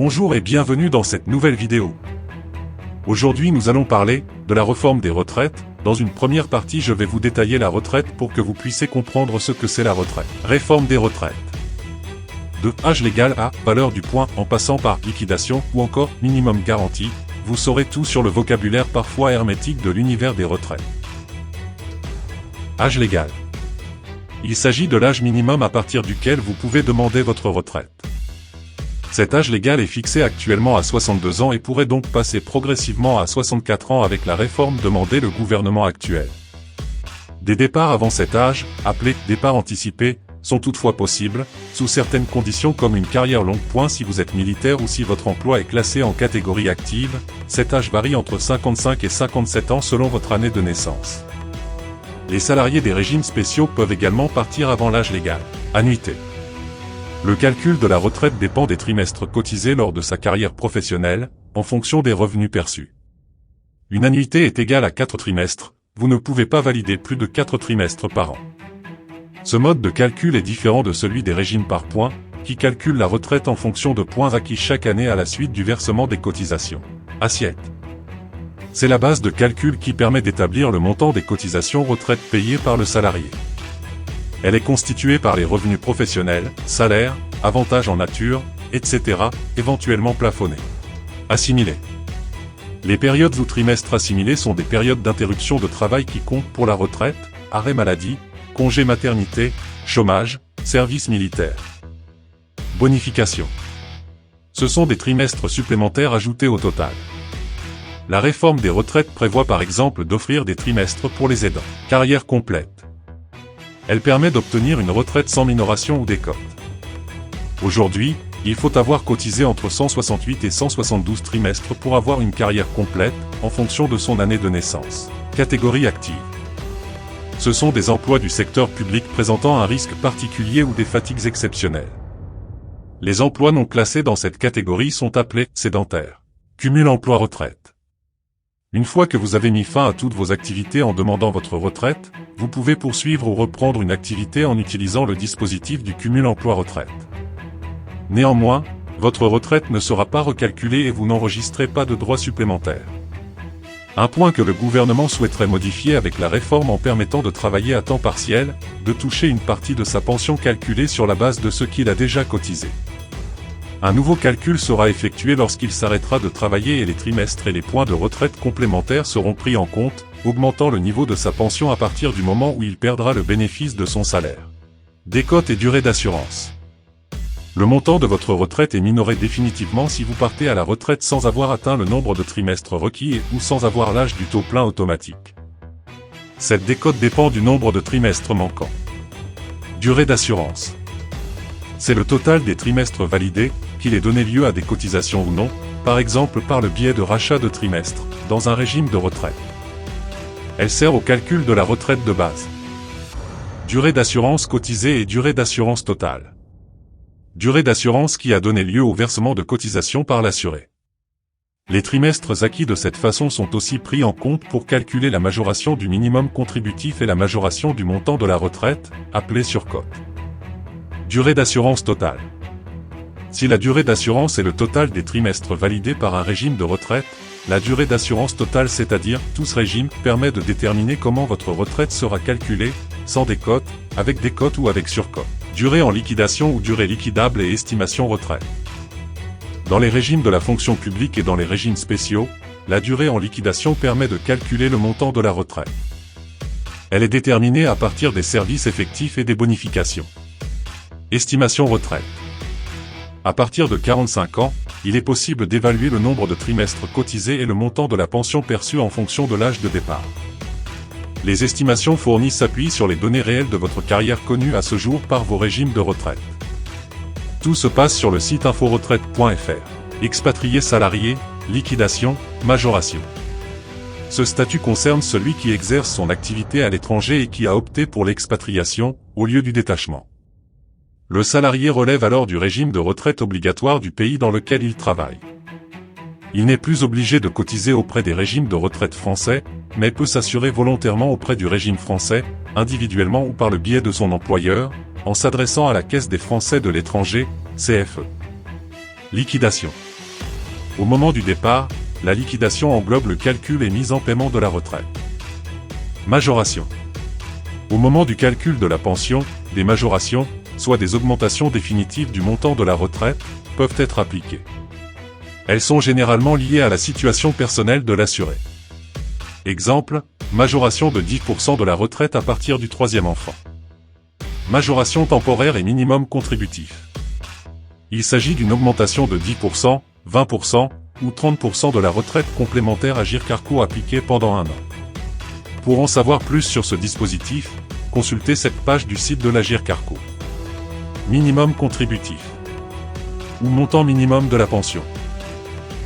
Bonjour et bienvenue dans cette nouvelle vidéo. Aujourd'hui nous allons parler de la réforme des retraites. Dans une première partie je vais vous détailler la retraite pour que vous puissiez comprendre ce que c'est la retraite. Réforme des retraites. De âge légal à valeur du point en passant par liquidation ou encore minimum garanti, vous saurez tout sur le vocabulaire parfois hermétique de l'univers des retraites. Âge légal. Il s'agit de l'âge minimum à partir duquel vous pouvez demander votre retraite. Cet âge légal est fixé actuellement à 62 ans et pourrait donc passer progressivement à 64 ans avec la réforme demandée le gouvernement actuel. Des départs avant cet âge, appelés départs anticipés, sont toutefois possibles, sous certaines conditions comme une carrière longue. Si vous êtes militaire ou si votre emploi est classé en catégorie active, cet âge varie entre 55 et 57 ans selon votre année de naissance. Les salariés des régimes spéciaux peuvent également partir avant l'âge légal. Annuité. Le calcul de la retraite dépend des trimestres cotisés lors de sa carrière professionnelle, en fonction des revenus perçus. Une annuité est égale à 4 trimestres, vous ne pouvez pas valider plus de 4 trimestres par an. Ce mode de calcul est différent de celui des régimes par points, qui calculent la retraite en fonction de points acquis chaque année à la suite du versement des cotisations. Assiette. C'est la base de calcul qui permet d'établir le montant des cotisations retraite payées par le salarié. Elle est constituée par les revenus professionnels, salaires, avantages en nature, etc., éventuellement plafonnés. Assimilés. Les périodes ou trimestres assimilés sont des périodes d'interruption de travail qui comptent pour la retraite, arrêt maladie, congé maternité, chômage, service militaire. Bonification. Ce sont des trimestres supplémentaires ajoutés au total. La réforme des retraites prévoit par exemple d'offrir des trimestres pour les aidants. Carrière complète. Elle permet d'obtenir une retraite sans minoration ou décote. Aujourd'hui, il faut avoir cotisé entre 168 et 172 trimestres pour avoir une carrière complète, en fonction de son année de naissance. Catégorie active. Ce sont des emplois du secteur public présentant un risque particulier ou des fatigues exceptionnelles. Les emplois non classés dans cette catégorie sont appelés sédentaires. Cumul emploi-retraite. Une fois que vous avez mis fin à toutes vos activités en demandant votre retraite, vous pouvez poursuivre ou reprendre une activité en utilisant le dispositif du cumul emploi-retraite. Néanmoins, votre retraite ne sera pas recalculée et vous n'enregistrez pas de droits supplémentaires. Un point que le gouvernement souhaiterait modifier avec la réforme en permettant de travailler à temps partiel, de toucher une partie de sa pension calculée sur la base de ce qu'il a déjà cotisé. Un nouveau calcul sera effectué lorsqu'il s'arrêtera de travailler et les trimestres et les points de retraite complémentaires seront pris en compte, augmentant le niveau de sa pension à partir du moment où il perdra le bénéfice de son salaire. Décote et durée d'assurance. Le montant de votre retraite est minoré définitivement si vous partez à la retraite sans avoir atteint le nombre de trimestres requis ou sans avoir l'âge du taux plein automatique. Cette décote dépend du nombre de trimestres manquants. Durée d'assurance. C'est le total des trimestres validés, qu'il ait donné lieu à des cotisations ou non, par exemple par le biais de rachat de trimestres, dans un régime de retraite. Elle sert au calcul de la retraite de base. Durée d'assurance cotisée et durée d'assurance totale. Durée d'assurance qui a donné lieu au versement de cotisations par l'assuré. Les trimestres acquis de cette façon sont aussi pris en compte pour calculer la majoration du minimum contributif et la majoration du montant de la retraite, appelée surcote. Durée d'assurance totale. Si la durée d'assurance est le total des trimestres validés par un régime de retraite, la durée d'assurance totale, c'est-à-dire tout ce régime, permet de déterminer comment votre retraite sera calculée, sans décote, avec décote ou avec surcote. Durée en liquidation ou durée liquidable et estimation retraite. Dans les régimes de la fonction publique et dans les régimes spéciaux, la durée en liquidation permet de calculer le montant de la retraite. Elle est déterminée à partir des services effectifs et des bonifications. Estimation retraite. À partir de 45 ans, il est possible d'évaluer le nombre de trimestres cotisés et le montant de la pension perçue en fonction de l'âge de départ. Les estimations fournies s'appuient sur les données réelles de votre carrière connues à ce jour par vos régimes de retraite. Tout se passe sur le site inforetraite.fr. Expatrié salarié, liquidation, majoration. Ce statut concerne celui qui exerce son activité à l'étranger et qui a opté pour l'expatriation, au lieu du détachement. Le salarié relève alors du régime de retraite obligatoire du pays dans lequel il travaille. Il n'est plus obligé de cotiser auprès des régimes de retraite français, mais peut s'assurer volontairement auprès du régime français, individuellement ou par le biais de son employeur, en s'adressant à la Caisse des Français de l'étranger, CFE. Liquidation. Au moment du départ, la liquidation englobe le calcul et mise en paiement de la retraite. Majoration. Au moment du calcul de la pension, des majorations, soit des augmentations définitives du montant de la retraite, peuvent être appliquées. Elles sont généralement liées à la situation personnelle de l'assuré. Exemple, majoration de 10% de la retraite à partir du troisième enfant. Majoration temporaire et minimum contributif. Il s'agit d'une augmentation de 10%, 20% ou 30% de la retraite complémentaire Agirc-Arrco appliquée pendant un an. Pour en savoir plus sur ce dispositif, consultez cette page du site de l'Agirc-Arrco. Minimum contributif. Ou montant minimum de la pension.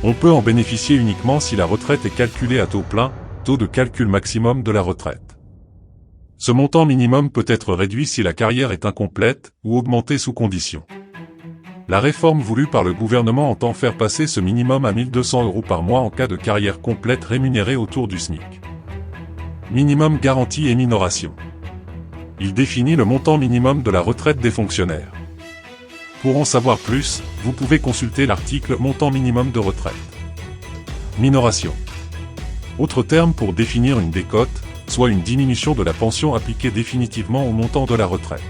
On peut en bénéficier uniquement si la retraite est calculée à taux plein, taux de calcul maximum de la retraite. Ce montant minimum peut être réduit si la carrière est incomplète ou augmenté sous condition. La réforme voulue par le gouvernement entend faire passer ce minimum à 1 200 € par mois en cas de carrière complète rémunérée autour du SMIC. Minimum garantie et minoration. Il définit le montant minimum de la retraite des fonctionnaires. Pour en savoir plus, vous pouvez consulter l'article Montant minimum de retraite. Minoration. Autre terme pour définir une décote, soit une diminution de la pension appliquée définitivement au montant de la retraite.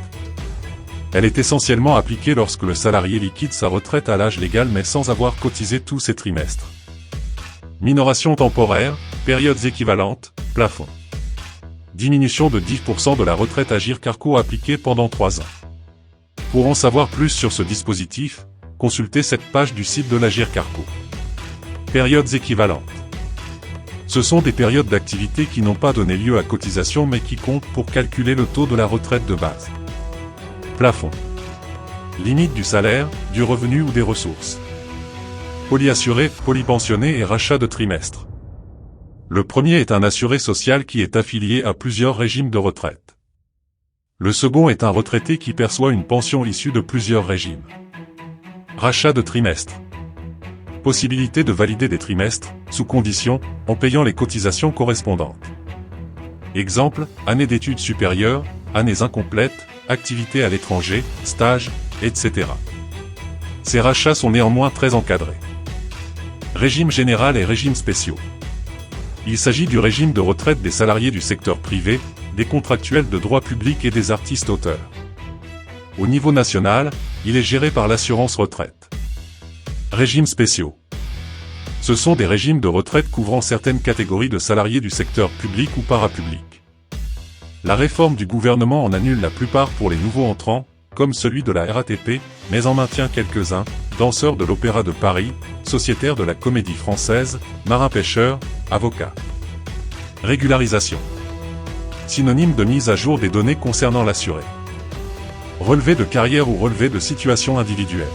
Elle est essentiellement appliquée lorsque le salarié liquide sa retraite à l'âge légal mais sans avoir cotisé tous ses trimestres. Minoration temporaire, périodes équivalentes, plafond. Diminution de 10% de la retraite Agirc-Arrco appliquée pendant 3 ans. Pour en savoir plus sur ce dispositif, consultez cette page du site de l'Agirc-Arrco. Périodes équivalentes. Ce sont des périodes d'activité qui n'ont pas donné lieu à cotisation mais qui comptent pour calculer le taux de la retraite de base. Plafond. Limite du salaire, du revenu ou des ressources. Polyassuré, polypensionné et rachat de trimestres. Le premier est un assuré social qui est affilié à plusieurs régimes de retraite. Le second est un retraité qui perçoit une pension issue de plusieurs régimes. Rachat de trimestres. Possibilité de valider des trimestres, sous condition, en payant les cotisations correspondantes. Exemple, années d'études supérieures, années incomplètes, activités à l'étranger, stages, etc. Ces rachats sont néanmoins très encadrés. Régime général et régimes spéciaux. Il s'agit du régime de retraite des salariés du secteur privé, des contractuels de droit public et des artistes-auteurs. Au niveau national, il est géré par l'assurance retraite. Régimes spéciaux. Ce sont des régimes de retraite couvrant certaines catégories de salariés du secteur public ou parapublic. La réforme du gouvernement en annule la plupart pour les nouveaux entrants, comme celui de la RATP, mais en maintient quelques-uns, danseurs de l'Opéra de Paris, sociétaires de la Comédie Française, marins-pêcheurs, avocats. Régularisation. Synonyme de mise à jour des données concernant l'assuré. Relevé de carrière ou relevé de situation individuelle.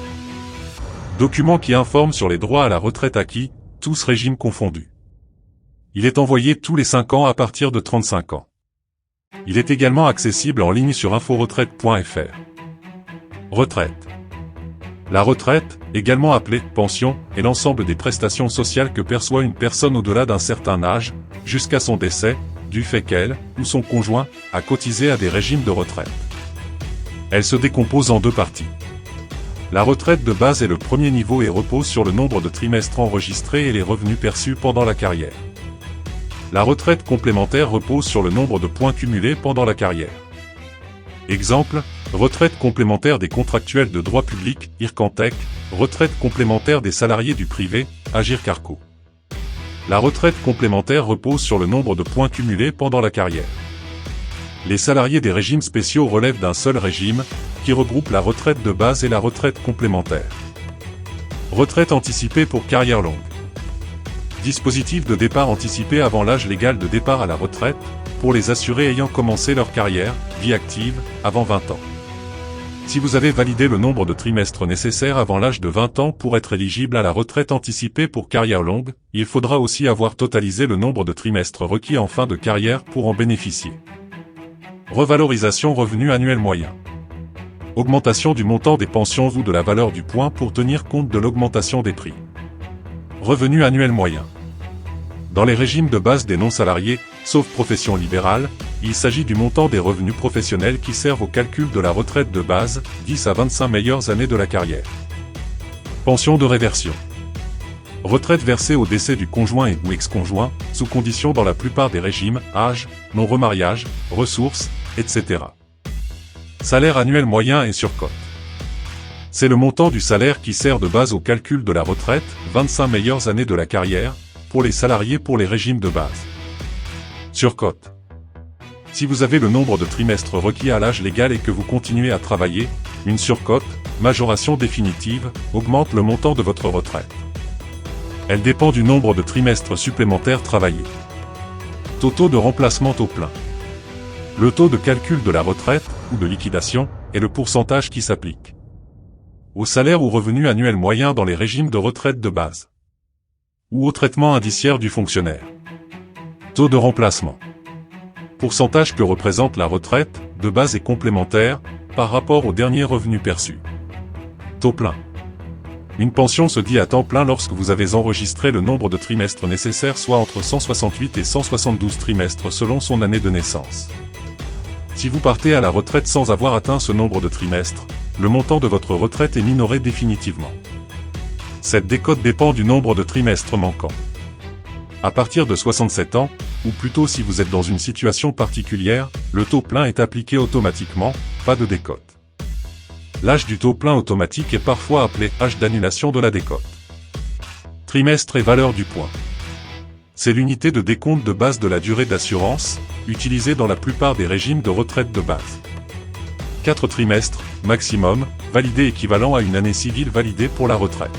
Document qui informe sur les droits à la retraite acquis, tous régimes confondus. Il est envoyé tous les 5 ans à partir de 35 ans. Il est également accessible en ligne sur inforetraite.fr. Retraite. La retraite, également appelée pension, est l'ensemble des prestations sociales que perçoit une personne au-delà d'un certain âge, jusqu'à son décès, du fait qu'elle, ou son conjoint, a cotisé à des régimes de retraite. Elle se décompose en 2 parties. La retraite de base est le premier niveau et repose sur le nombre de trimestres enregistrés et les revenus perçus pendant la carrière. La retraite complémentaire repose sur le nombre de points cumulés pendant la carrière. Exemple, retraite complémentaire des contractuels de droit public, IRCANTEC, retraite complémentaire des salariés du privé, Agirc-Arrco. La retraite complémentaire repose sur le nombre de points cumulés pendant la carrière. Les salariés des régimes spéciaux relèvent d'un seul régime, qui regroupe la retraite de base et la retraite complémentaire. Retraite anticipée pour carrière longue. Dispositif de départ anticipé avant l'âge légal de départ à la retraite, pour les assurés ayant commencé leur carrière, vie active, avant 20 ans. Si vous avez validé le nombre de trimestres nécessaires avant l'âge de 20 ans pour être éligible à la retraite anticipée pour carrière longue, il faudra aussi avoir totalisé le nombre de trimestres requis en fin de carrière pour en bénéficier. Revalorisation revenu annuel moyen. Augmentation du montant des pensions ou de la valeur du point pour tenir compte de l'augmentation des prix. Revenu annuel moyen. Dans les régimes de base des non-salariés, sauf profession libérale, il s'agit du montant des revenus professionnels qui servent au calcul de la retraite de base, 10 à 25 meilleures années de la carrière. Pension de réversion. Retraite versée au décès du conjoint et ou ex-conjoint, sous condition dans la plupart des régimes, âge, non-remariage, ressources, etc. Salaire annuel moyen et surcote. C'est le montant du salaire qui sert de base au calcul de la retraite, 25 meilleures années de la carrière, pour les salariés pour les régimes de base. Surcote. Si vous avez le nombre de trimestres requis à l'âge légal et que vous continuez à travailler, une surcote, majoration définitive, augmente le montant de votre retraite. Elle dépend du nombre de trimestres supplémentaires travaillés. Taux de remplacement taux plein. Le taux de calcul de la retraite, ou de liquidation, est le pourcentage qui s'applique au salaire ou revenu annuel moyen dans les régimes de retraite de base, ou au traitement indiciaire du fonctionnaire. Taux de remplacement. Pourcentage que représente la retraite, de base et complémentaire, par rapport au dernier revenu perçu. Taux plein. Une pension se dit à temps plein lorsque vous avez enregistré le nombre de trimestres nécessaires, soit entre 168 et 172 trimestres selon son année de naissance. Si vous partez à la retraite sans avoir atteint ce nombre de trimestres, le montant de votre retraite est minoré définitivement. Cette décote dépend du nombre de trimestres manquants. À partir de 67 ans, ou plutôt si vous êtes dans une situation particulière, le taux plein est appliqué automatiquement, pas de décote. L'âge du taux plein automatique est parfois appelé âge d'annulation de la décote. Trimestre et valeur du point. C'est l'unité de décompte de base de la durée d'assurance, utilisée dans la plupart des régimes de retraite de base. 4 trimestres, maximum, validé équivalent à une année civile validée pour la retraite.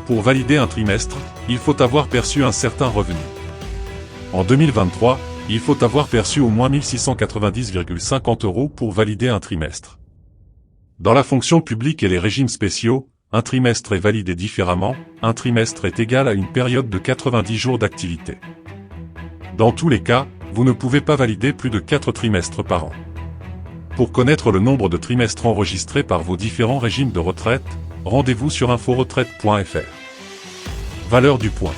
Pour valider un trimestre, il faut avoir perçu un certain revenu. En 2023, il faut avoir perçu au moins 1690,50 € pour valider un trimestre. Dans la fonction publique et les régimes spéciaux, un trimestre est validé différemment, un trimestre est égal à une période de 90 jours d'activité. Dans tous les cas, vous ne pouvez pas valider plus de 4 trimestres par an. Pour connaître le nombre de trimestres enregistrés par vos différents régimes de retraite, rendez-vous sur inforetraite.fr. Valeur du point.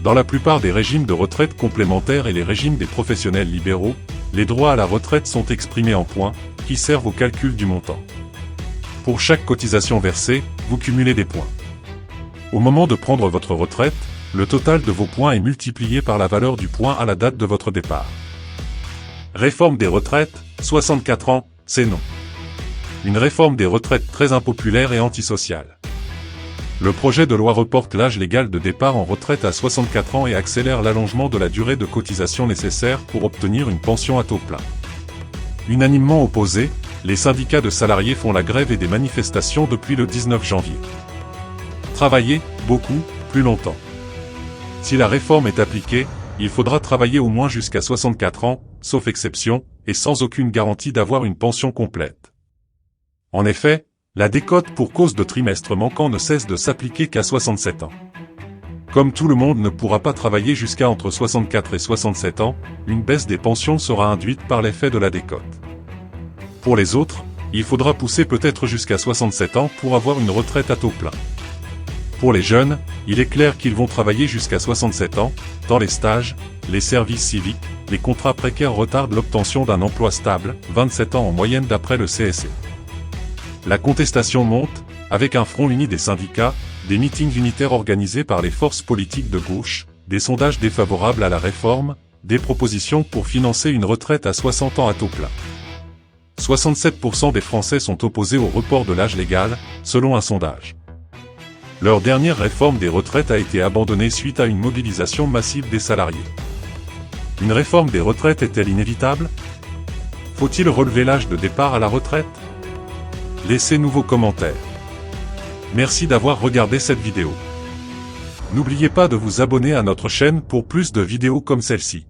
Dans la plupart des régimes de retraite complémentaires et les régimes des professionnels libéraux, les droits à la retraite sont exprimés en points, qui servent au calcul du montant. Pour chaque cotisation versée, vous cumulez des points. Au moment de prendre votre retraite, le total de vos points est multiplié par la valeur du point à la date de votre départ. Réforme des retraites, 64 ans, c'est non. Une réforme des retraites très impopulaire et antisociale. Le projet de loi reporte l'âge légal de départ en retraite à 64 ans et accélère l'allongement de la durée de cotisation nécessaire pour obtenir une pension à taux plein. Unanimement opposés, les syndicats de salariés font la grève et des manifestations depuis le 19 janvier. Travailler, beaucoup, plus longtemps. Si la réforme est appliquée, il faudra travailler au moins jusqu'à 64 ans, sauf exception, et sans aucune garantie d'avoir une pension complète. En effet, la décote pour cause de trimestre manquant ne cesse de s'appliquer qu'à 67 ans. Comme tout le monde ne pourra pas travailler jusqu'à entre 64 et 67 ans, une baisse des pensions sera induite par l'effet de la décote. Pour les autres, il faudra pousser peut-être jusqu'à 67 ans pour avoir une retraite à taux plein. Pour les jeunes, il est clair qu'ils vont travailler jusqu'à 67 ans, dans les stages, les services civiques, les contrats précaires retardent l'obtention d'un emploi stable, 27 ans en moyenne d'après le CSE. La contestation monte, avec un front uni des syndicats, des meetings unitaires organisés par les forces politiques de gauche, des sondages défavorables à la réforme, des propositions pour financer une retraite à 60 ans à taux plein. 67% des Français sont opposés au report de l'âge légal, selon un sondage. Leur dernière réforme des retraites a été abandonnée suite à une mobilisation massive des salariés. Une réforme des retraites est-elle inévitable? Faut-il relever l'âge de départ à la retraite? Laissez-nous vos commentaires. Merci d'avoir regardé cette vidéo. N'oubliez pas de vous abonner à notre chaîne pour plus de vidéos comme celle-ci.